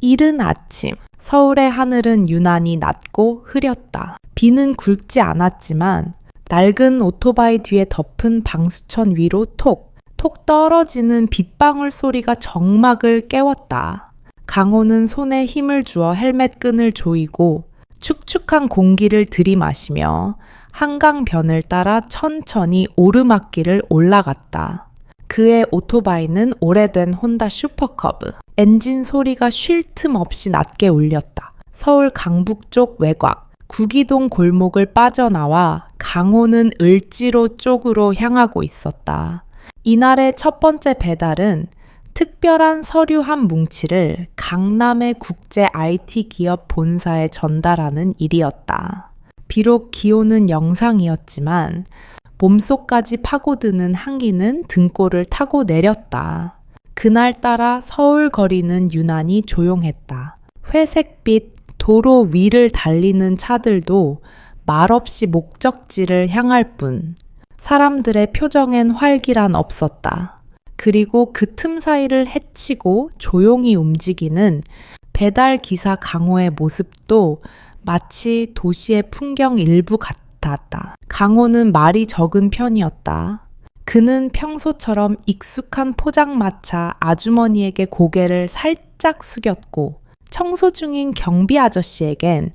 이른 아침, 서울의 하늘은 유난히 낮고 흐렸다. 비는 굵지 않았지만 낡은 오토바이 뒤에 덮은 방수천 위로 톡 떨어지는 빗방울 소리가 정막을 깨웠다. 강호는 손에 힘을 주어 헬멧 끈을 조이고 축축한 공기를 들이마시며 한강변을 따라 천천히 오르막길을 올라갔다. 그의 오토바이는 오래된 혼다 슈퍼커브. 엔진 소리가 쉴 틈 없이 낮게 울렸다. 서울 강북 쪽 외곽, 구기동 골목을 빠져나와 강호는 을지로 쪽으로 향하고 있었다. 이날의 첫 번째 배달은 특별한 서류 한 뭉치를 강남의 국제 IT 기업 본사에 전달하는 일이었다. 비록 기온은 영상이었지만 몸속까지 파고드는 한기는 등골을 타고 내렸다. 그날따라 서울 거리는 유난히 조용했다. 회색빛 도로 위를 달리는 차들도 말없이 목적지를 향할 뿐 사람들의 표정엔 활기란 없었다. 그리고 그 틈 사이를 헤치고 조용히 움직이는 배달 기사 강호의 모습도 마치 도시의 풍경 일부 같았다. 강호는 말이 적은 편이었다. 그는 평소처럼 익숙한 포장마차 아주머니에게 고개를 살짝 숙였고 청소 중인 경비 아저씨에겐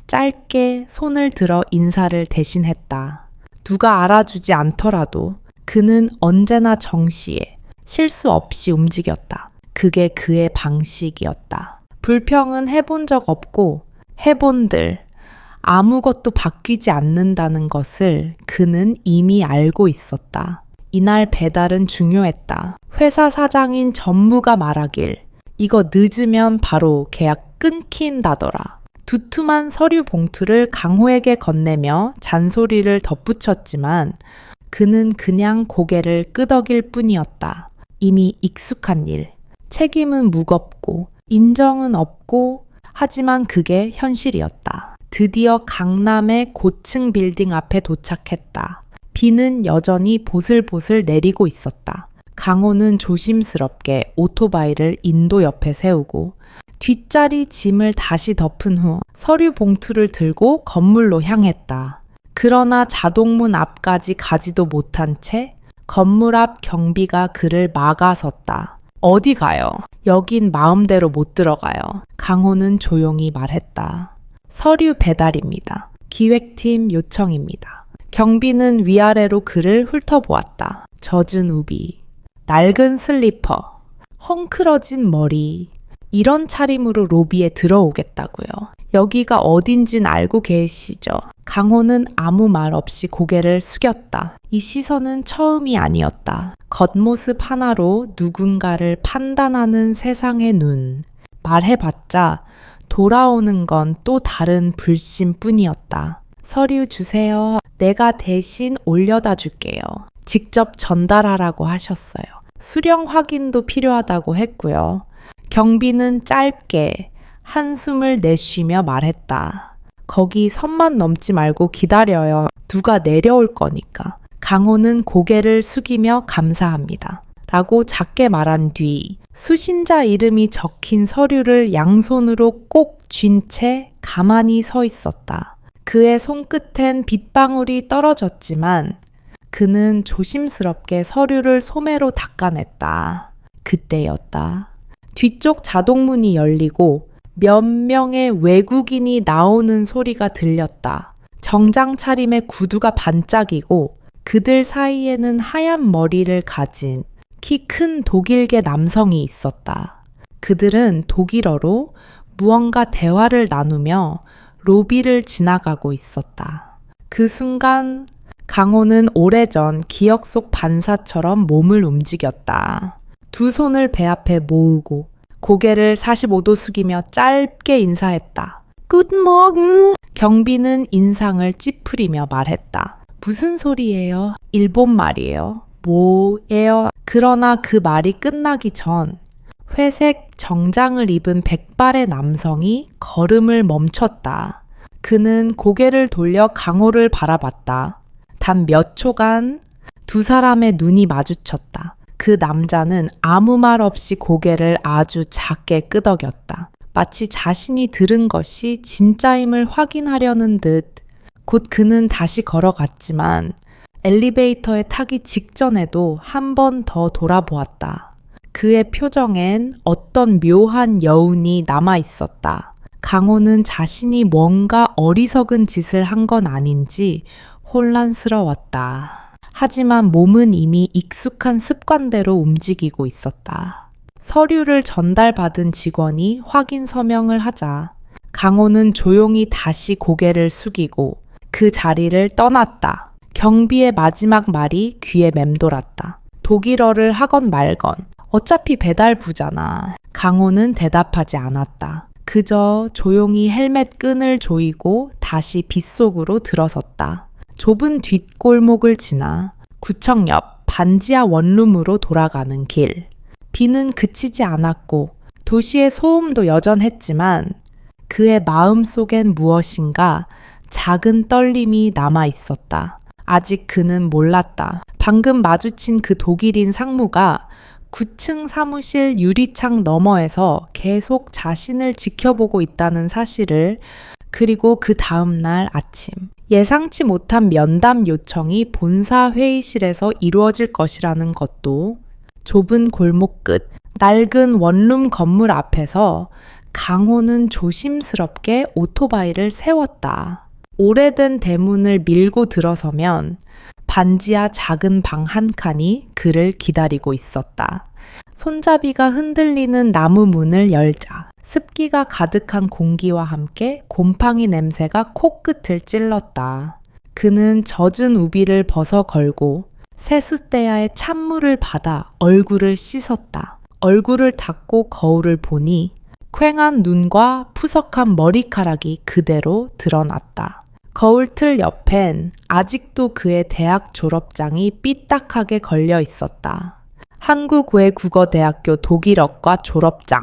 짧게 손을 들어 인사를 대신했다. 누가 알아주지 않더라도 그는 언제나 정시에 실수 없이 움직였다. 그게 그의 방식이었다. 불평은 해본 적 없고 해본들 아무것도 바뀌지 않는다는 것을 그는 이미 알고 있었다. 이날 배달은 중요했다. 회사 사장인 전무가 말하길 이거 늦으면 바로 계약 끊긴다더라. 두툼한 서류 봉투를 강호에게 건네며 잔소리를 덧붙였지만 그는 그냥 고개를 끄덕일 뿐이었다. 이미 익숙한 일. 책임은 무겁고 인정은 없고 하지만 그게 현실이었다. 드디어 강남의 고층 빌딩 앞에 도착했다. 비는 여전히 보슬보슬 내리고 있었다. 강호는 조심스럽게 오토바이를 인도 옆에 세우고 뒷자리 짐을 다시 덮은 후 서류 봉투를 들고 건물로 향했다. 그러나 자동문 앞까지 가지도 못한 채 건물 앞 경비가 그를 막아섰다. 어디 가요? 여긴 마음대로 못 들어가요. 강호는 조용히 말했다. 서류 배달입니다. 기획팀 요청입니다. 경비는 위아래로 그를 훑어보았다. 젖은 우비, 낡은 슬리퍼, 헝클어진 머리. 이런 차림으로 로비에 들어오겠다고요. 여기가 어딘진 알고 계시죠? 강호는 아무 말 없이 고개를 숙였다. 이 시선은 처음이 아니었다. 겉모습 하나로 누군가를 판단하는 세상의 눈. 말해봤자 돌아오는 건 또 다른 불신뿐이었다. 서류 주세요. 내가 대신 올려다 줄게요. 직접 전달하라고 하셨어요. 수령 확인도 필요하다고 했고요. 경비는 짧게 한숨을 내쉬며 말했다. 거기 선만 넘지 말고 기다려요. 누가 내려올 거니까. 강호는 고개를 숙이며 감사합니다. 라고 작게 말한 뒤 수신자 이름이 적힌 서류를 양손으로 꼭 쥔 채 가만히 서 있었다. 그의 손끝엔 빗방울이 떨어졌지만 그는 조심스럽게 서류를 소매로 닦아냈다. 그때였다. 뒤쪽 자동문이 열리고 몇 명의 외국인이 나오는 소리가 들렸다. 정장 차림의 구두가 반짝이고 그들 사이에는 하얀 머리를 가진 키 큰 독일계 남성이 있었다. 그들은 독일어로 무언가 대화를 나누며 로비를 지나가고 있었다. 그 순간 강호는 오래전 기억 속 반사처럼 몸을 움직였다. 두 손을 배 앞에 모으고 고개를 45도 숙이며 짧게 인사했다. Good morning. 경비는 인상을 찌푸리며 말했다. 무슨 소리예요? 일본 말이에요. 뭐예요? 그러나 그 말이 끝나기 전 회색 정장을 입은 백발의 남성이 걸음을 멈췄다. 그는 고개를 돌려 강호를 바라봤다. 단 몇 초간 두 사람의 눈이 마주쳤다. 그 남자는 아무 말 없이 고개를 아주 작게 끄덕였다. 마치 자신이 들은 것이 진짜임을 확인하려는 듯 곧 그는 다시 걸어갔지만 엘리베이터에 타기 직전에도 한 번 더 돌아보았다. 그의 표정엔 어떤 묘한 여운이 남아 있었다. 강호는 자신이 뭔가 어리석은 짓을 한 건 아닌지 혼란스러웠다. 하지만 몸은 이미 익숙한 습관대로 움직이고 있었다. 서류를 전달받은 직원이 확인 서명을 하자 강호는 조용히 다시 고개를 숙이고 그 자리를 떠났다. 경비의 마지막 말이 귀에 맴돌았다. 독일어를 하건 말건 어차피 배달부잖아. 강호는 대답하지 않았다. 그저 조용히 헬멧 끈을 조이고 다시 빗속으로 들어섰다. 좁은 뒷골목을 지나 구청 옆 반지하 원룸으로 돌아가는 길. 비는 그치지 않았고 도시의 소음도 여전했지만 그의 마음 속엔 무엇인가 작은 떨림이 남아 있었다. 아직 그는 몰랐다. 방금 마주친 그 독일인 상무가 9층 사무실 유리창 너머에서 계속 자신을 지켜보고 있다는 사실을, 그리고 그 다음날 아침 예상치 못한 면담 요청이 본사 회의실에서 이루어질 것이라는 것도, 좁은 골목 끝 낡은 원룸 건물 앞에서 강호는 조심스럽게 오토바이를 세웠다. 오래된 대문을 밀고 들어서면 반지하 작은 방 한 칸이 그를 기다리고 있었다. 손잡이가 흔들리는 나무 문을 열자 습기가 가득한 공기와 함께 곰팡이 냄새가 코끝을 찔렀다. 그는 젖은 우비를 벗어 걸고 세숫대야에 찬물을 받아 얼굴을 씻었다. 얼굴을 닦고 거울을 보니 퀭한 눈과 푸석한 머리카락이 그대로 드러났다. 거울틀 옆엔 아직도 그의 대학 졸업장이 삐딱하게 걸려 있었다. 한국외국어대학교 독일어과 졸업장.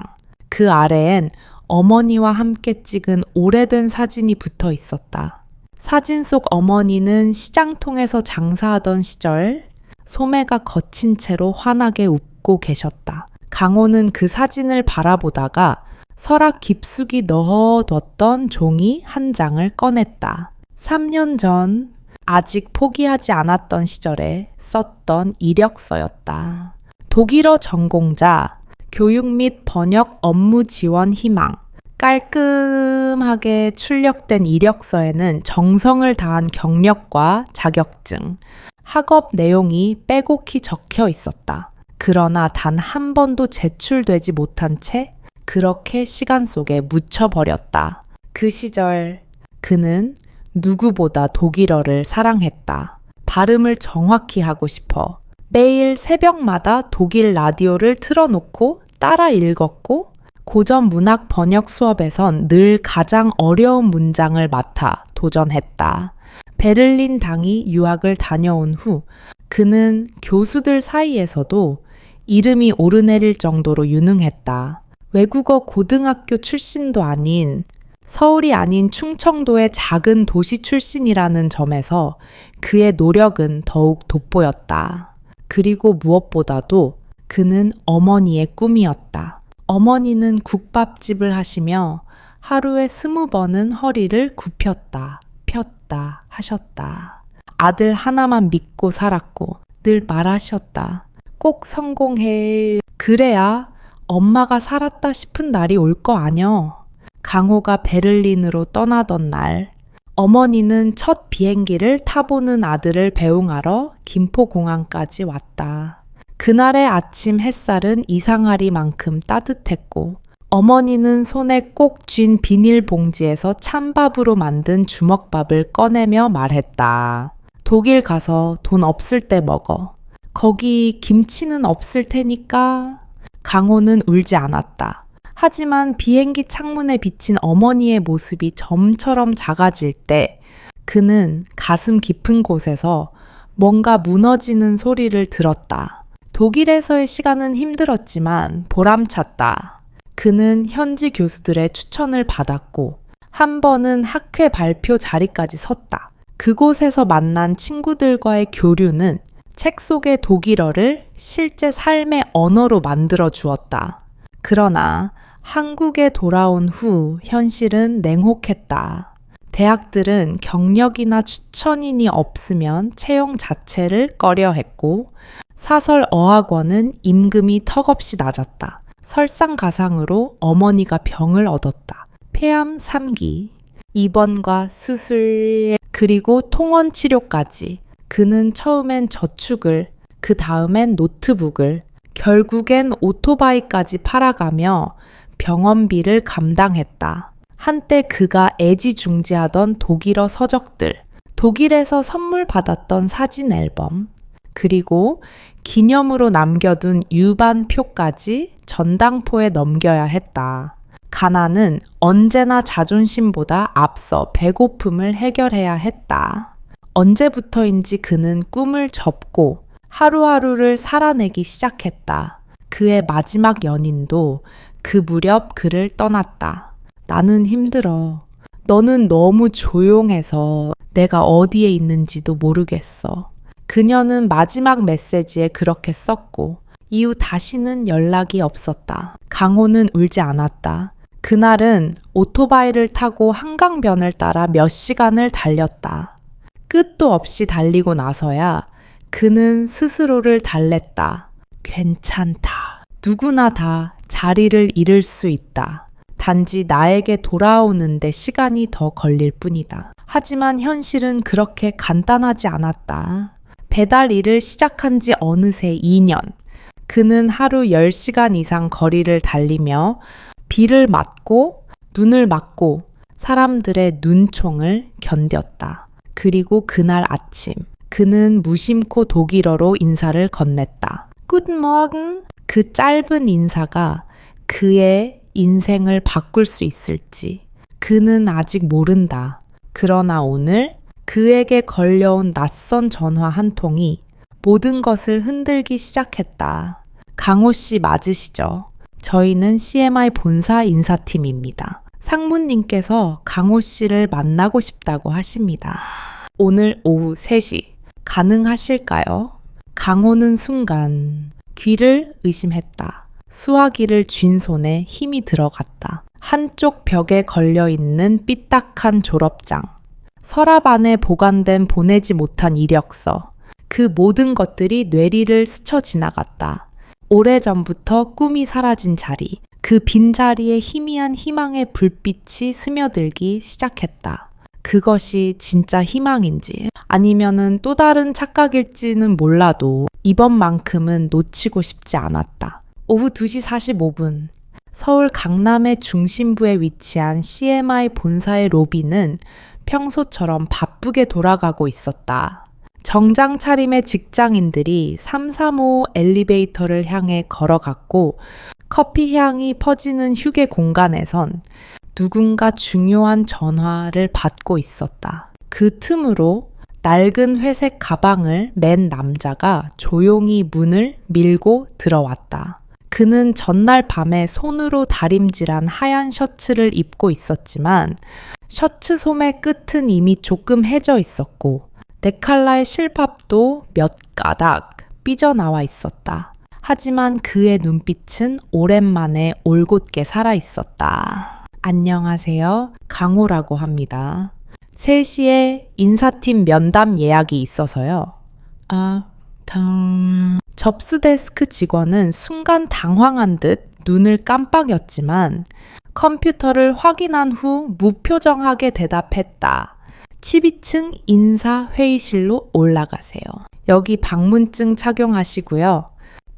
그 아래엔 어머니와 함께 찍은 오래된 사진이 붙어 있었다. 사진 속 어머니는 시장통에서 장사하던 시절 소매가 거친 채로 환하게 웃고 계셨다. 강호는 그 사진을 바라보다가 서랍 깊숙이 넣어뒀던 종이 한 장을 꺼냈다. 3년 전 아직 포기하지 않았던 시절에 썼던 이력서였다. 독일어 전공자, 교육 및 번역 업무 지원 희망. 깔끔하게 출력된 이력서에는 정성을 다한 경력과 자격증, 학업 내용이 빼곡히 적혀 있었다. 그러나 단 한 번도 제출되지 못한 채 그렇게 시간 속에 묻혀버렸다. 그 시절 그는 누구보다 독일어를 사랑했다. 발음을 정확히 하고 싶어 매일 새벽마다 독일 라디오를 틀어놓고 따라 읽었고, 고전 문학 번역 수업에선 늘 가장 어려운 문장을 맡아 도전했다. 베를린 당이 유학을 다녀온 후 그는 교수들 사이에서도 이름이 오르내릴 정도로 유능했다. 외국어 고등학교 출신도 아닌, 서울이 아닌 충청도의 작은 도시 출신이라는 점에서 그의 노력은 더욱 돋보였다. 그리고 무엇보다도 그는 어머니의 꿈이었다. 어머니는 국밥집을 하시며 하루에 20번은 허리를 굽혔다, 폈다 하셨다. 아들 하나만 믿고 살았고 늘 말하셨다. 꼭 성공해. 그래야 엄마가 살았다 싶은 날이 올 거 아뇨. 강호가 베를린으로 떠나던 날, 어머니는 첫 비행기를 타보는 아들을 배웅하러 김포공항까지 왔다. 그날의 아침 햇살은 이상하리만큼 따뜻했고, 어머니는 손에 꼭 쥔 비닐봉지에서 찬밥으로 만든 주먹밥을 꺼내며 말했다. 독일 가서 돈 없을 때 먹어. 거기 김치는 없을 테니까. 강호는 울지 않았다. 하지만 비행기 창문에 비친 어머니의 모습이 점처럼 작아질 때 그는 가슴 깊은 곳에서 뭔가 무너지는 소리를 들었다. 독일에서의 시간은 힘들었지만 보람찼다. 그는 현지 교수들의 추천을 받았고 한 번은 학회 발표 자리까지 섰다. 그곳에서 만난 친구들과의 교류는 책 속의 독일어를 실제 삶의 언어로 만들어 주었다. 그러나 한국에 돌아온 후 현실은 냉혹했다. 대학들은 경력이나 추천인이 없으면 채용 자체를 꺼려했고 사설 어학원은 임금이 턱없이 낮았다. 설상가상으로 어머니가 병을 얻었다. 폐암 3기, 입원과 수술, 그리고 통원 치료까지. 그는 처음엔 저축을, 그 다음엔 노트북을, 결국엔 오토바이까지 팔아가며 병원비를 감당했다. 한때 그가 애지중지하던 독일어 서적들, 독일에서 선물 받았던 사진 앨범, 그리고 기념으로 남겨둔 유반표까지 전당포에 넘겨야 했다. 가난은 언제나 자존심보다 앞서 배고픔을 해결해야 했다. 언제부터인지 그는 꿈을 접고 하루하루를 살아내기 시작했다. 그의 마지막 연인도 그 무렵 그를 떠났다. 나는 힘들어. 너는 너무 조용해서 내가 어디에 있는지도 모르겠어. 그녀는 마지막 메시지에 그렇게 썼고 이후 다시는 연락이 없었다. 강호는 울지 않았다. 그날은 오토바이를 타고 한강변을 따라 몇 시간을 달렸다. 끝도 없이 달리고 나서야 그는 스스로를 달랬다. 괜찮다. 누구나 다 자리를 잃을 수 있다. 단지 나에게 돌아오는데 시간이 더 걸릴 뿐이다. 하지만 현실은 그렇게 간단하지 않았다. 배달 일을 시작한 지 어느새 2년. 그는 하루 10시간 이상 거리를 달리며 비를 맞고 눈을 맞고 사람들의 눈총을 견뎠다. 그리고 그날 아침 그는 무심코 독일어로 인사를 건넸다. Guten Morgen. 그 짧은 인사가 그의 인생을 바꿀 수 있을지 그는 아직 모른다. 그러나 오늘 그에게 걸려온 낯선 전화 한 통이 모든 것을 흔들기 시작했다. 강호 씨 맞으시죠? 저희는 CMI 본사 인사팀입니다. 상무님께서 강호 씨를 만나고 싶다고 하십니다. 오늘 오후 3시 가능하실까요? 강호는 순간 귀를 의심했다. 수화기를 쥔 손에 힘이 들어갔다. 한쪽 벽에 걸려있는 삐딱한 졸업장, 서랍 안에 보관된 보내지 못한 이력서, 그 모든 것들이 뇌리를 스쳐 지나갔다. 오래전부터 꿈이 사라진 자리, 그 빈자리에 희미한 희망의 불빛이 스며들기 시작했다. 그것이 진짜 희망인지 아니면은 또 다른 착각일지는 몰라도 이번만큼은 놓치고 싶지 않았다. 오후 2시 45분 서울 강남의 중심부에 위치한 CMI 본사의 로비는 평소처럼 바쁘게 돌아가고 있었다. 정장 차림의 직장인들이 335 엘리베이터를 향해 걸어갔고 커피 향이 퍼지는 휴게 공간에선 누군가 중요한 전화를 받고 있었다. 그 틈으로 낡은 회색 가방을 맨 남자가 조용히 문을 밀고 들어왔다. 그는 전날 밤에 손으로 다림질한 하얀 셔츠를 입고 있었지만 셔츠 소매 끝은 이미 조금 해져 있었고 네칼라의 실밥도 몇 가닥 삐져나와 있었다. 하지만 그의 눈빛은 오랜만에 올곧게 살아있었다. 안녕하세요. 강호라고 합니다. 3시에 인사팀 면담 예약이 있어서요. 접수 데스크 직원은 순간 당황한 듯 눈을 깜빡였지만 컴퓨터를 확인한 후 무표정하게 대답했다. 12층 인사 회의실로 올라가세요. 여기 방문증 착용하시고요.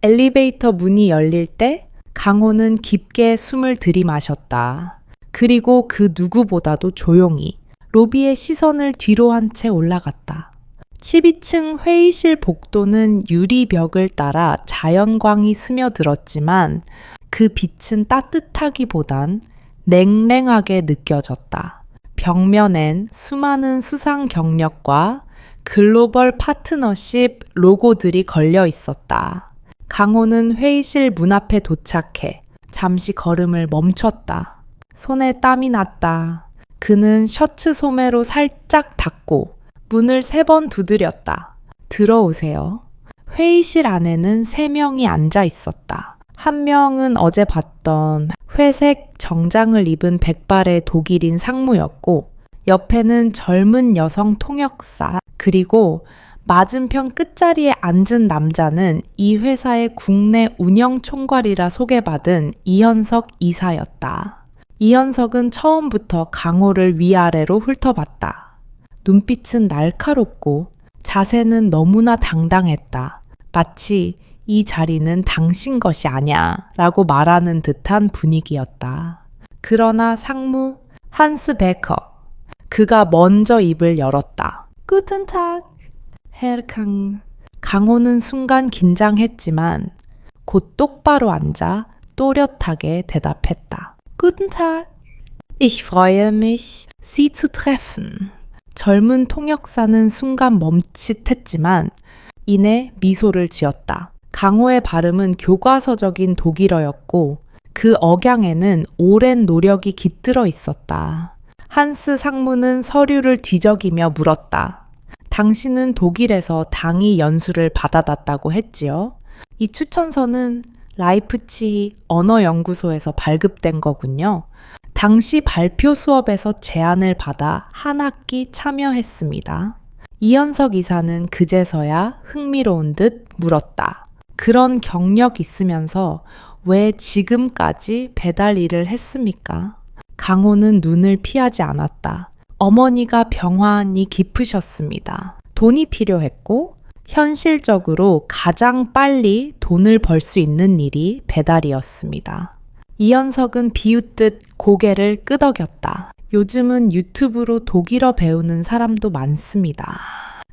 엘리베이터 문이 열릴 때 강호는 깊게 숨을 들이마셨다. 그리고 그 누구보다도 조용히 로비의 시선을 뒤로 한 채 올라갔다. 12층 회의실 복도는 유리벽을 따라 자연광이 스며들었지만 그 빛은 따뜻하기보단 냉랭하게 느껴졌다. 벽면엔 수많은 수상 경력과 글로벌 파트너십 로고들이 걸려 있었다. 강호는 회의실 문 앞에 도착해 잠시 걸음을 멈췄다. 손에 땀이 났다. 그는 셔츠 소매로 살짝 닫고 문을 3번 두드렸다. 들어오세요. 회의실 안에는 3명이 앉아 있었다. 한 명은 어제 봤던 회색 정장을 입은 백발의 독일인 상무였고, 옆에는 젊은 여성 통역사, 그리고 맞은편 끝자리에 앉은 남자는 이 회사의 국내 운영 총괄이라 소개받은 이현석 이사였다. 이현석은 처음부터 강호를 위아래로 훑어봤다. 눈빛은 날카롭고 자세는 너무나 당당했다. 마치 이 자리는 당신 것이 아냐 라고 말하는 듯한 분위기였다. 그러나 상무 한스 베커, 그가 먼저 입을 열었다. Guten Tag, Herr Kang. 강호는 순간 긴장했지만 곧 똑바로 앉아 또렷하게 대답했다. Guten Tag, ich freue mich, Sie zu treffen. 젊은 통역사는 순간 멈칫했지만 이내 미소를 지었다. 강호의 발음은 교과서적인 독일어였고 그 억양에는 오랜 노력이 깃들어 있었다. 한스 상무는 서류를 뒤적이며 물었다. 당신은 독일에서 당위 연수를 받아놨다고 했지요? 이 추천서는 라이프치히 언어연구소에서 발급된 거군요. 당시 발표 수업에서 제안을 받아 한 학기 참여했습니다. 이현석 이사는 그제서야 흥미로운 듯 물었다. 그런 경력 있으면서 왜 지금까지 배달 일을 했습니까? 강호는 눈을 피하지 않았다. 어머니가 병환이 깊으셨습니다. 돈이 필요했고 현실적으로 가장 빨리 돈을 벌 수 있는 일이 배달이었습니다. 이현석은 비웃듯 고개를 끄덕였다. 요즘은 유튜브로 독일어 배우는 사람도 많습니다.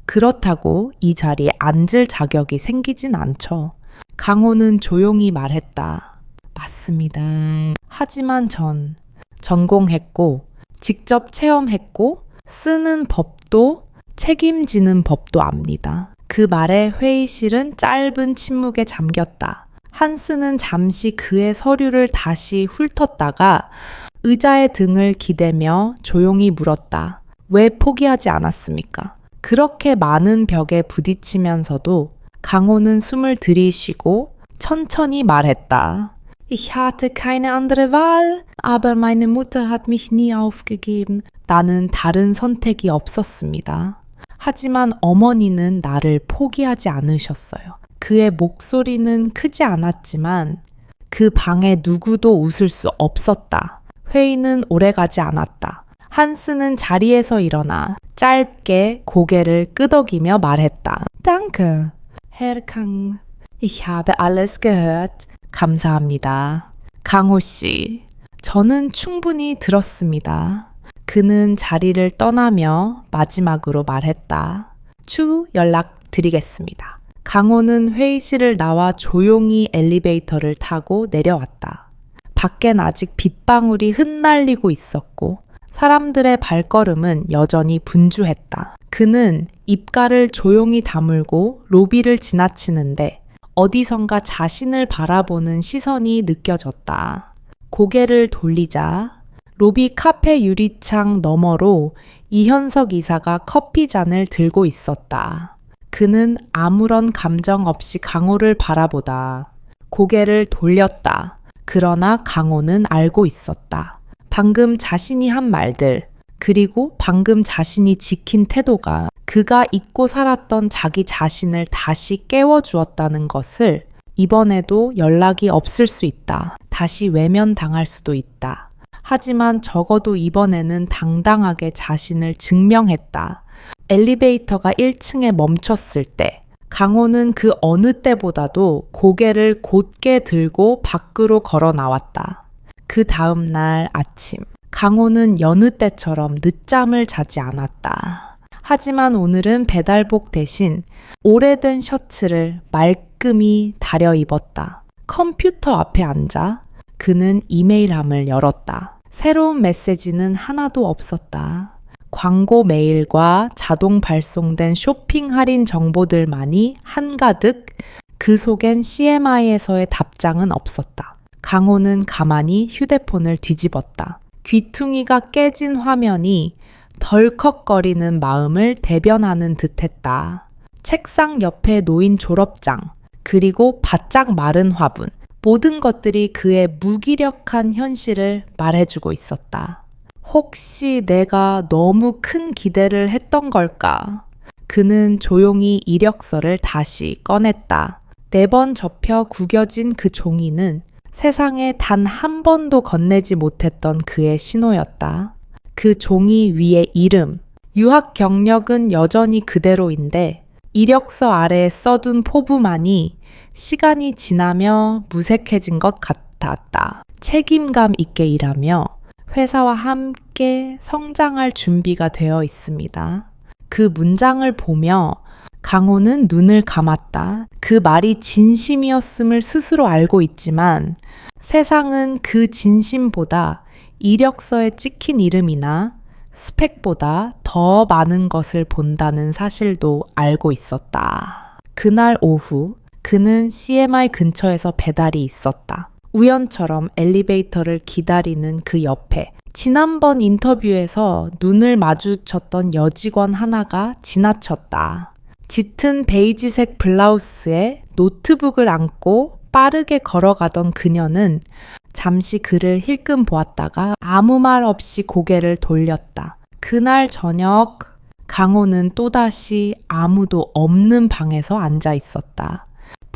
그렇다고 이 자리에 앉을 자격이 생기진 않죠. 강호는 조용히 말했다. 맞습니다. 하지만 전 전공했고 직접 체험했고 쓰는 법도 책임지는 법도 압니다. 그 말에 회의실은 짧은 침묵에 잠겼다. 한스는 잠시 그의 서류를 다시 훑었다가 의자의 등을 기대며 조용히 물었다. 왜 포기하지 않았습니까? 그렇게 많은 벽에 부딪히면서도 강호는 숨을 들이쉬고 천천히 말했다. Ich hatte keine andere Wahl, aber meine Mutter hat mich nie aufgegeben. 나는 다른 선택이 없었습니다. 하지만 어머니는 나를 포기하지 않으셨어요. 그의 목소리는 크지 않았지만 그 방에 누구도 웃을 수 없었다. 회의는 오래가지 않았다. 한스는 자리에서 일어나 짧게 고개를 끄덕이며 말했다. Danke, Herr Kang. Ich habe alles gehört. 감사합니다. 강호 씨, 저는 충분히 들었습니다. 그는 자리를 떠나며 마지막으로 말했다. 추후 연락드리겠습니다. 강호는 회의실을 나와 조용히 엘리베이터를 타고 내려왔다. 밖엔 아직 빗방울이 흩날리고 있었고 사람들의 발걸음은 여전히 분주했다. 그는 입가를 조용히 다물고 로비를 지나치는데 어디선가 자신을 바라보는 시선이 느껴졌다. 고개를 돌리자 로비 카페 유리창 너머로 이현석 이사가 커피잔을 들고 있었다. 그는 아무런 감정 없이 강호를 바라보다 고개를 돌렸다. 그러나 강호는 알고 있었다. 방금 자신이 한 말들, 그리고 방금 자신이 지킨 태도가 그가 잊고 살았던 자기 자신을 다시 깨워주었다는 것을 이번에도 연락이 없을 수 있다. 다시 외면당할 수도 있다. 하지만 적어도 이번에는 당당하게 자신을 증명했다. 엘리베이터가 1층에 멈췄을 때 강호는 그 어느 때보다도 고개를 곧게 들고 밖으로 걸어 나왔다. 그 다음 날 아침 강호는 여느 때처럼 늦잠을 자지 않았다. 하지만 오늘은 배달복 대신 오래된 셔츠를 말끔히 다려 입었다. 컴퓨터 앞에 앉아 그는 이메일함을 열었다. 새로운 메시지는 하나도 없었다. 광고 메일과 자동 발송된 쇼핑 할인 정보들만이 한가득, 그 속엔 CMI에서의 답장은 없었다. 강호는 가만히 휴대폰을 뒤집었다. 귀퉁이가 깨진 화면이 덜컥거리는 마음을 대변하는 듯했다. 책상 옆에 놓인 졸업장, 그리고 바짝 마른 화분, 모든 것들이 그의 무기력한 현실을 말해주고 있었다. 혹시 내가 너무 큰 기대를 했던 걸까? 그는 조용히 이력서를 다시 꺼냈다. 4번 접혀 구겨진 그 종이는 세상에 단 한 번도 건네지 못했던 그의 신호였다. 그 종이 위에 이름, 유학 경력은 여전히 그대로인데 이력서 아래에 써둔 포부만이 시간이 지나며 무색해진 것 같았다. 책임감 있게 일하며 회사와 함께 성장할 준비가 되어 있습니다. 그 문장을 보며 강호는 눈을 감았다. 그 말이 진심이었음을 스스로 알고 있지만 세상은 그 진심보다 이력서에 찍힌 이름이나 스펙보다 더 많은 것을 본다는 사실도 알고 있었다. 그날 오후 그는 CMI 근처에서 배달이 있었다. 우연처럼 엘리베이터를 기다리는 그 옆에 지난번 인터뷰에서 눈을 마주쳤던 여직원 하나가 지나쳤다. 짙은 베이지색 블라우스에 노트북을 안고 빠르게 걸어가던 그녀는 잠시 그를 힐끔 보았다가 아무 말 없이 고개를 돌렸다. 그날 저녁 강호는 또다시 아무도 없는 방에서 앉아 있었다.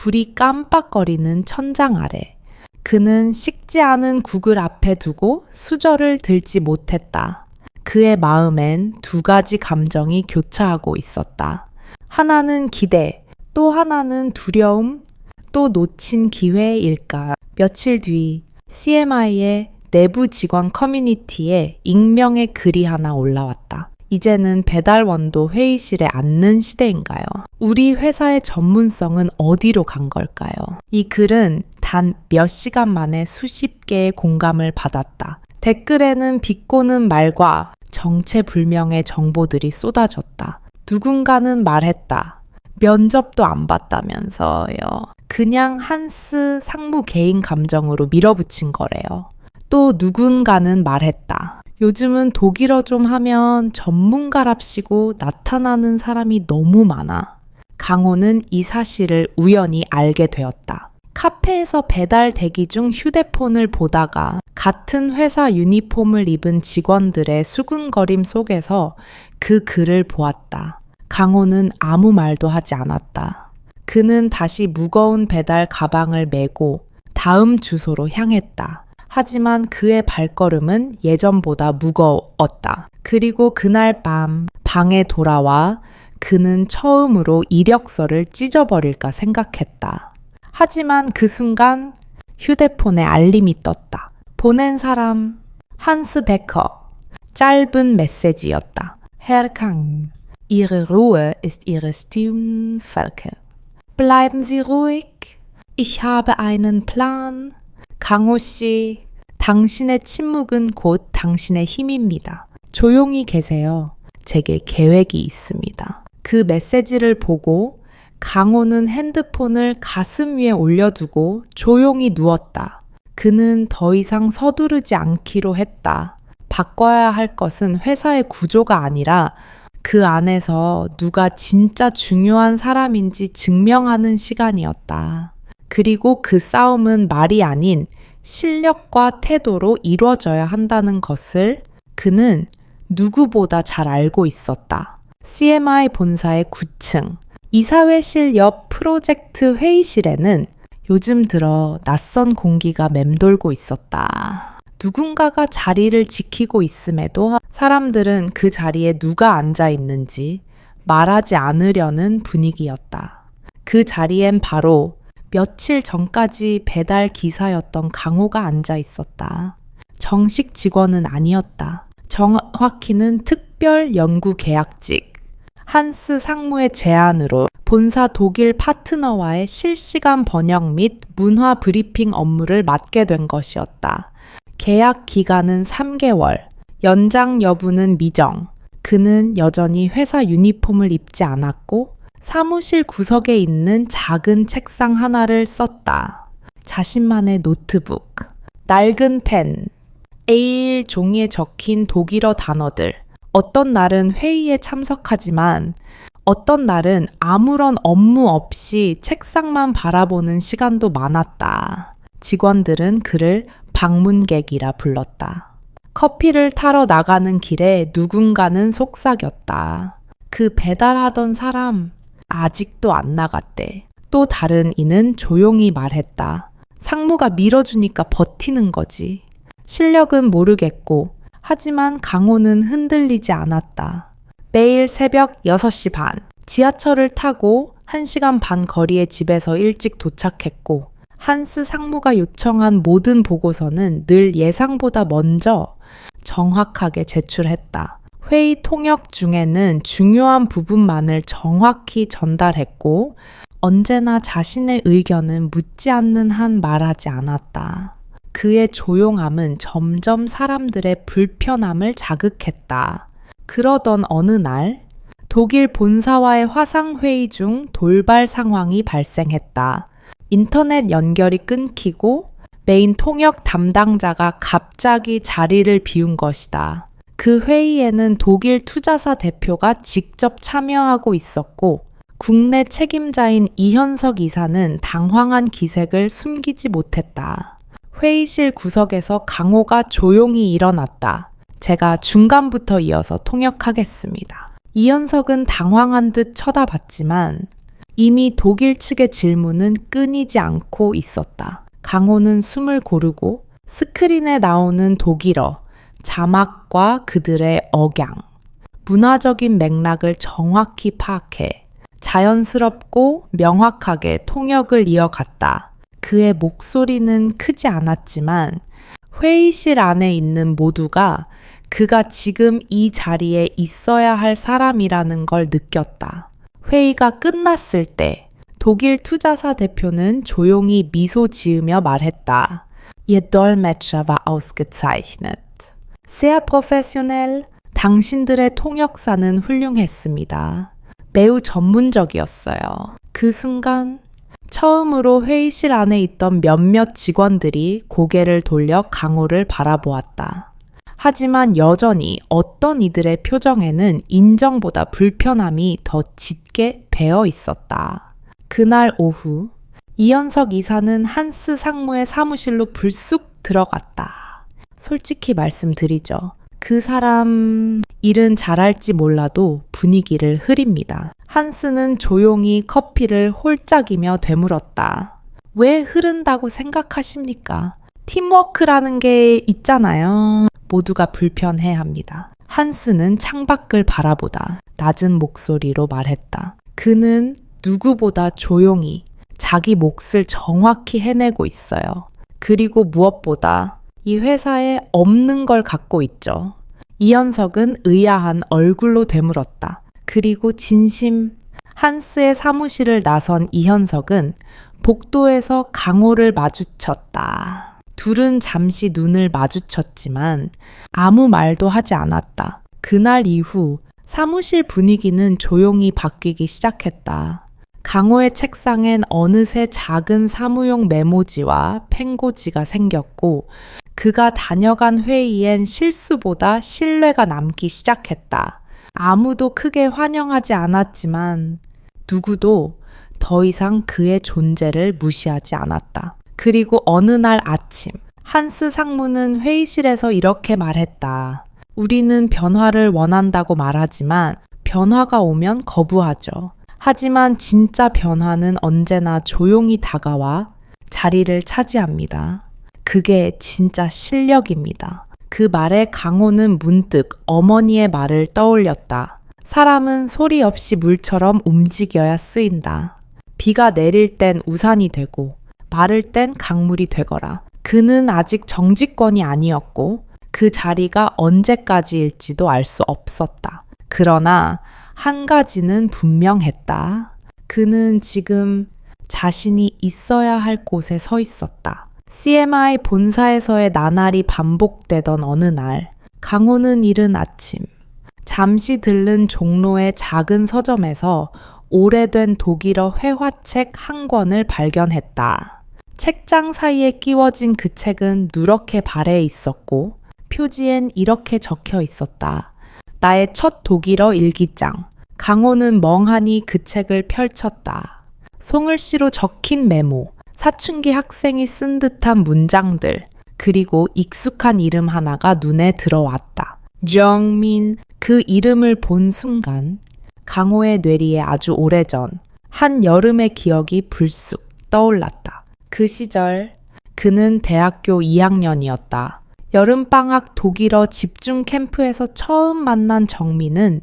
불이 깜빡거리는 천장 아래 그는 식지 않은 국을 앞에 두고 수저를 들지 못했다. 그의 마음엔 2가지 감정이 교차하고 있었다. 하나는 기대, 또 하나는 두려움, 또 놓친 기회일까. 며칠 뒤 CMI의 내부 직원 커뮤니티에 익명의 글이 하나 올라왔다. 이제는 배달원도 회의실에 앉는 시대인가요? 우리 회사의 전문성은 어디로 간 걸까요? 이 글은 단 몇 시간 만에 수십 개의 공감을 받았다. 댓글에는 비꼬는 말과 정체불명의 정보들이 쏟아졌다. 누군가는 말했다. 면접도 안 봤다면서요. 그냥 한스 상무 개인 감정으로 밀어붙인 거래요. 또 누군가는 말했다. 요즘은 독일어 좀 하면 전문가랍시고 나타나는 사람이 너무 많아. 강호는 이 사실을 우연히 알게 되었다. 카페에서 배달 대기 중 휴대폰을 보다가 같은 회사 유니폼을 입은 직원들의 수군거림 속에서 그 글을 보았다. 강호는 아무 말도 하지 않았다. 그는 다시 무거운 배달 가방을 메고 다음 주소로 향했다. 하지만 그의 발걸음은 예전보다 무거웠다. 그리고 그날 밤 방에 돌아와 그는 처음으로 이력서를 찢어버릴까 생각했다. 하지만 그 순간 휴대폰에 알림이 떴다. 보낸 사람 한스 베커. 짧은 메시지였다. Herr Kang, Ihre Ruhe ist Ihre Stärke. Bleiben Sie ruhig. Ich habe einen Plan. 강호 씨, 당신의 침묵은 곧 당신의 힘입니다. 조용히 계세요. 제게 계획이 있습니다. 그 메시지를 보고 강호는 핸드폰을 가슴 위에 올려두고 조용히 누웠다. 그는 더 이상 서두르지 않기로 했다. 바꿔야 할 것은 회사의 구조가 아니라 그 안에서 누가 진짜 중요한 사람인지 증명하는 시간이었다. 그리고 그 싸움은 말이 아닌 실력과 태도로 이루어져야 한다는 것을 그는 누구보다 잘 알고 있었다. CMI 본사의 9층, 이사회실 옆 프로젝트 회의실에는 요즘 들어 낯선 공기가 맴돌고 있었다. 누군가가 자리를 지키고 있음에도 사람들은 그 자리에 누가 앉아 있는지 말하지 않으려는 분위기였다. 그 자리엔 바로 며칠 전까지 배달 기사였던 강호가 앉아 있었다. 정식 직원은 아니었다. 정확히는 특별 연구 계약직. 한스 상무의 제안으로 본사 독일 파트너와의 실시간 번역 및 문화 브리핑 업무를 맡게 된 것이었다. 계약 기간은 3개월, 연장 여부는 미정. 그는 여전히 회사 유니폼을 입지 않았고 사무실 구석에 있는 작은 책상 하나를 썼다. 자신만의 노트북, 낡은 펜, A1 종이에 적힌 독일어 단어들. 어떤 날은 회의에 참석하지만 어떤 날은 아무런 업무 없이 책상만 바라보는 시간도 많았다. 직원들은 그를 방문객이라 불렀다. 커피를 타러 나가는 길에 누군가는 속삭였다. 그 배달하던 사람 아직도 안 나갔대. 또 다른 이는 조용히 말했다. 상무가 밀어주니까 버티는 거지. 실력은 모르겠고 하지만 강호는 흔들리지 않았다. 매일 새벽 6시 반 지하철을 타고 1시간 반 거리의 집에서 일찍 도착했고 한스 상무가 요청한 모든 보고서는 늘 예상보다 먼저 정확하게 제출했다. 회의 통역 중에는 중요한 부분만을 정확히 전달했고 언제나 자신의 의견은 묻지 않는 한 말하지 않았다. 그의 조용함은 점점 사람들의 불편함을 자극했다. 그러던 어느 날 독일 본사와의 화상회의 중 돌발 상황이 발생했다. 인터넷 연결이 끊기고 메인 통역 담당자가 갑자기 자리를 비운 것이다. 그 회의에는 독일 투자사 대표가 직접 참여하고 있었고 국내 책임자인 이현석 이사는 당황한 기색을 숨기지 못했다. 회의실 구석에서 강호가 조용히 일어났다. 제가 중간부터 이어서 통역하겠습니다. 이현석은 당황한 듯 쳐다봤지만 이미 독일 측의 질문은 끊이지 않고 있었다. 강호는 숨을 고르고 스크린에 나오는 독일어, 자막과 그들의 억양, 문화적인 맥락을 정확히 파악해 자연스럽고 명확하게 통역을 이어갔다. 그의 목소리는 크지 않았지만 회의실 안에 있는 모두가 그가 지금 이 자리에 있어야 할 사람이라는 걸 느꼈다. 회의가 끝났을 때 독일 투자사 대표는 조용히 미소 지으며 말했다. Ihr Dolmetscher war ausgezeichnet. Sehr professionell. 당신들의 통역사는 훌륭했습니다. 매우 전문적이었어요. 그 순간 처음으로 회의실 안에 있던 몇몇 직원들이 고개를 돌려 강호를 바라보았다. 하지만 여전히 어떤 이들의 표정에는 인정보다 불편함이 더 짙게 배어 있었다. 그날 오후 이현석 이사는 한스 상무의 사무실로 불쑥 들어갔다. 솔직히 말씀드리죠. 그 사람 일은 잘할지 몰라도 분위기를 흐립니다. 한스는 조용히 커피를 홀짝이며 되물었다. 왜 흐른다고 생각하십니까? 팀워크라는 게 있잖아요. 모두가 불편해합니다. 한스는 창밖을 바라보다 낮은 목소리로 말했다. 그는 누구보다 조용히 자기 몫을 정확히 해내고 있어요. 그리고 무엇보다 이 회사에 없는 걸 갖고 있죠. 이현석은 의아한 얼굴로 되물었다. 그리고 진심 한스의 사무실을 나선 이현석은 복도에서 강호를 마주쳤다. 둘은 잠시 눈을 마주쳤지만 아무 말도 하지 않았다. 그날 이후 사무실 분위기는 조용히 바뀌기 시작했다. 강호의 책상엔 어느새 작은 사무용 메모지와 펜고지가 생겼고 그가 다녀간 회의엔 실수보다 신뢰가 남기 시작했다. 아무도 크게 환영하지 않았지만 누구도 더 이상 그의 존재를 무시하지 않았다. 그리고 어느 날 아침 한스 상무는 회의실에서 이렇게 말했다. 우리는 변화를 원한다고 말하지만 변화가 오면 거부하죠. 하지만 진짜 변화는 언제나 조용히 다가와 자리를 차지합니다. 그게 진짜 실력입니다. 그 말에 강호는 문득 어머니의 말을 떠올렸다. 사람은 소리 없이 물처럼 움직여야 쓰인다. 비가 내릴 땐 우산이 되고 마를 땐 강물이 되거라. 그는 아직 정치권이 아니었고 그 자리가 언제까지일지도 알 수 없었다. 그러나 한 가지는 분명했다. 그는 지금 자신이 있어야 할 곳에 서 있었다. CMI 본사에서의 나날이 반복되던 어느 날, 강호는 이른 아침, 잠시 들른 종로의 작은 서점에서 오래된 독일어 회화책 한 권을 발견했다. 책장 사이에 끼워진 그 책은 누렇게 발해 있었고 표지엔 이렇게 적혀 있었다. 나의 첫 독일어 일기장. 강호는 멍하니 그 책을 펼쳤다. 송글씨로 적힌 메모. 사춘기 학생이 쓴 듯한 문장들, 그리고 익숙한 이름 하나가 눈에 들어왔다. 정민. 그 이름을 본 순간 강호의 뇌리에 아주 오래전 한 여름의 기억이 불쑥 떠올랐다. 그 시절 그는 대학교 2학년이었다. 여름방학 독일어 집중 캠프에서 처음 만난 정민은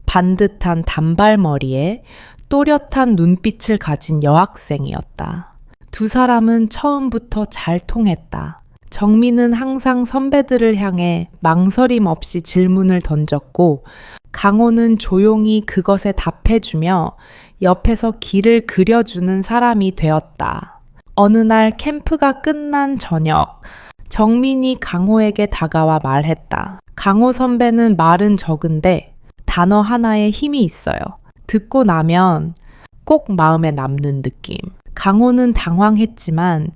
반듯한 단발머리에 또렷한 눈빛을 가진 여학생이었다. 두 사람은 처음부터 잘 통했다. 정민은 항상 선배들을 향해 망설임 없이 질문을 던졌고 강호는 조용히 그것에 답해주며 옆에서 길을 그려주는 사람이 되었다. 어느 날 캠프가 끝난 저녁, 정민이 강호에게 다가와 말했다. 강호 선배는 말은 적은데 단어 하나에 힘이 있어요. 듣고 나면 꼭 마음에 남는 느낌. 강호는 당황했지만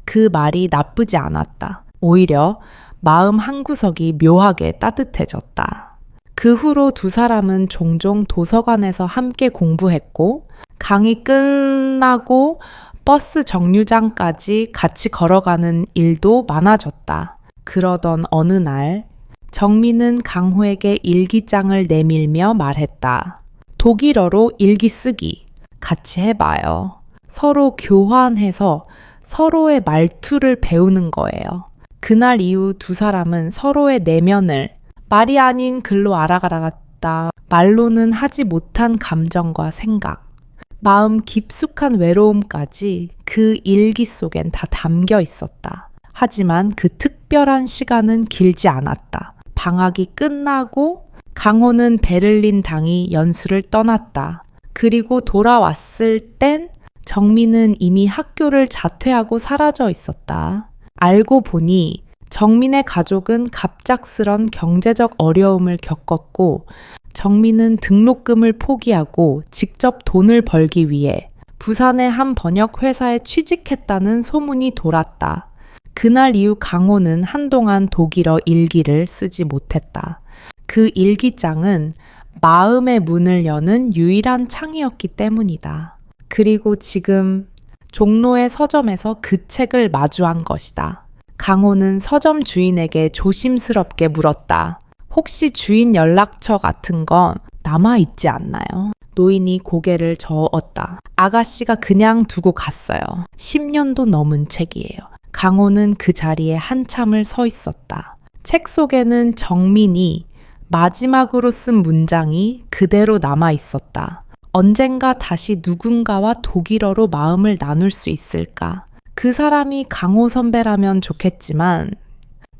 그 말이 나쁘지 않았다. 오히려 마음 한구석이 묘하게 따뜻해졌다. 그 후로 두 사람은 종종 도서관에서 함께 공부했고 강의 끝나고 버스 정류장까지 같이 걸어가는 일도 많아졌다. 그러던 어느 날 정민은 강호에게 일기장을 내밀며 말했다. 독일어로 일기 쓰기 같이 해봐요. 서로 교환해서 서로의 말투를 배우는 거예요. 그날 이후 두 사람은 서로의 내면을 말이 아닌 글로 알아가다 말로는 하지 못한 감정과 생각, 마음 깊숙한 외로움까지 그 일기 속엔 다 담겨 있었다. 하지만 그 특별한 시간은 길지 않았다. 방학이 끝나고 강호는 베를린 당이 연수를 떠났다. 그리고 돌아왔을 땐 정민은 이미 학교를 자퇴하고 사라져 있었다. 알고 보니 정민의 가족은 갑작스런 경제적 어려움을 겪었고 정민은 등록금을 포기하고 직접 돈을 벌기 위해 부산의 한 번역 회사에 취직했다는 소문이 돌았다. 그날 이후 강호는 한동안 독일어 일기를 쓰지 못했다. 그 일기장은 마음의 문을 여는 유일한 창이었기 때문이다. 그리고 지금 종로의 서점에서 그 책을 마주한 것이다. 강호는 서점 주인에게 조심스럽게 물었다. 혹시 주인 연락처 같은 건 남아있지 않나요? 노인이 고개를 저었다. 아가씨가 그냥 두고 갔어요. 10년도 넘은 책이에요. 강호는 그 자리에 한참을 서 있었다. 책 속에는 정민이 마지막으로 쓴 문장이 그대로 남아 있었다. 언젠가 다시 누군가와 독일어로 마음을 나눌 수 있을까? 그 사람이 강호 선배라면 좋겠지만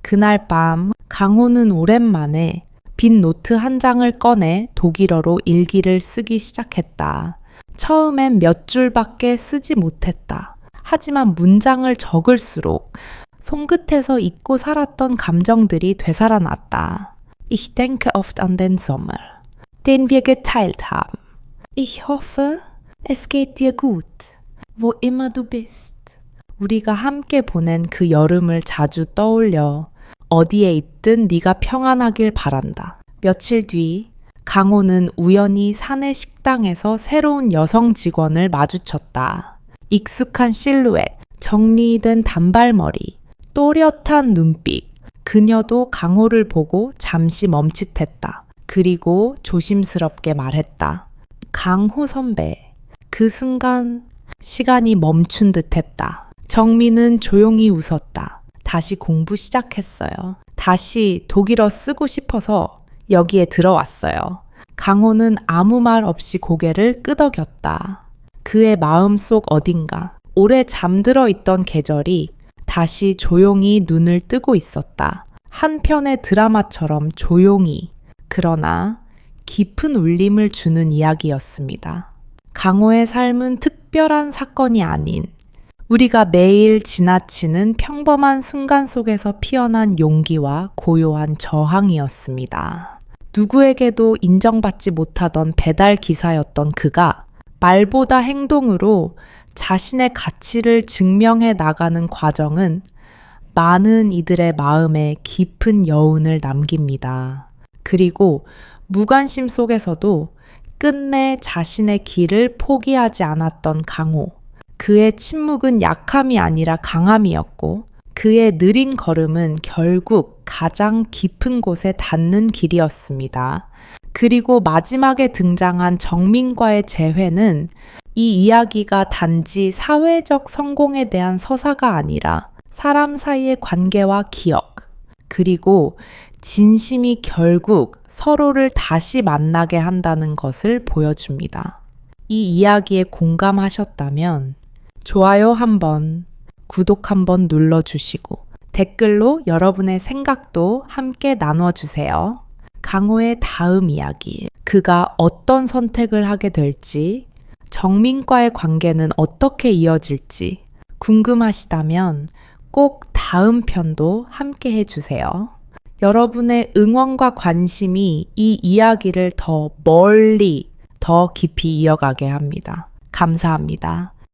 그날 밤 강호는 오랜만에 빈 노트 한 장을 꺼내 독일어로 일기를 쓰기 시작했다. 처음엔 몇 줄밖에 쓰지 못했다. 하지만 문장을 적을수록 손끝에서 잊고 살았던 감정들이 되살아났다. Ich denke oft an den Sommer, den wir geteilt haben. Ich hoffe, es geht dir gut, wo immer du bist. 우리가 함께 보낸 그 여름을 자주 떠올려 어디에 있든 네가 평안하길 바란다. 며칠 뒤 강호는 우연히 사내 식당에서 새로운 여성 직원을 마주쳤다. 익숙한 실루엣, 정리된 단발머리, 또렷한 눈빛. 그녀도 강호를 보고 잠시 멈칫했다. 그리고 조심스럽게 말했다. 강호 선배. 그 순간 시간이 멈춘 듯 했다. 정민은 조용히 웃었다. 다시 공부 시작했어요. 다시 독일어 쓰고 싶어서 여기에 들어왔어요. 강호는 아무 말 없이 고개를 끄덕였다. 그의 마음속 어딘가 오래 잠들어 있던 계절이 다시 조용히 눈을 뜨고 있었다. 한 편의 드라마처럼 조용히, 그러나 깊은 울림을 주는 이야기였습니다. 강호의 삶은 특별한 사건이 아닌 우리가 매일 지나치는 평범한 순간 속에서 피어난 용기와 고요한 저항이었습니다. 누구에게도 인정받지 못하던 배달 기사였던 그가 말보다 행동으로 자신의 가치를 증명해 나가는 과정은 많은 이들의 마음에 깊은 여운을 남깁니다. 그리고 무관심 속에서도 끝내 자신의 길을 포기하지 않았던 강호. 그의 침묵은 약함이 아니라 강함이었고 그의 느린 걸음은 결국 가장 깊은 곳에 닿는 길이었습니다. 그리고 마지막에 등장한 정민과의 재회는 이 이야기가 단지 사회적 성공에 대한 서사가 아니라 사람 사이의 관계와 기억, 그리고 진심이 결국 서로를 다시 만나게 한다는 것을 보여줍니다. 이 이야기에 공감하셨다면 좋아요 한번, 구독 한번 눌러주시고 댓글로 여러분의 생각도 함께 나눠주세요. 강호의 다음 이야기, 그가 어떤 선택을 하게 될지, 정민과의 관계는 어떻게 이어질지 궁금하시다면 꼭 다음 편도 함께 해주세요. 여러분의 응원과 관심이 이 이야기를 더 멀리, 더 깊이 이어가게 합니다. 감사합니다.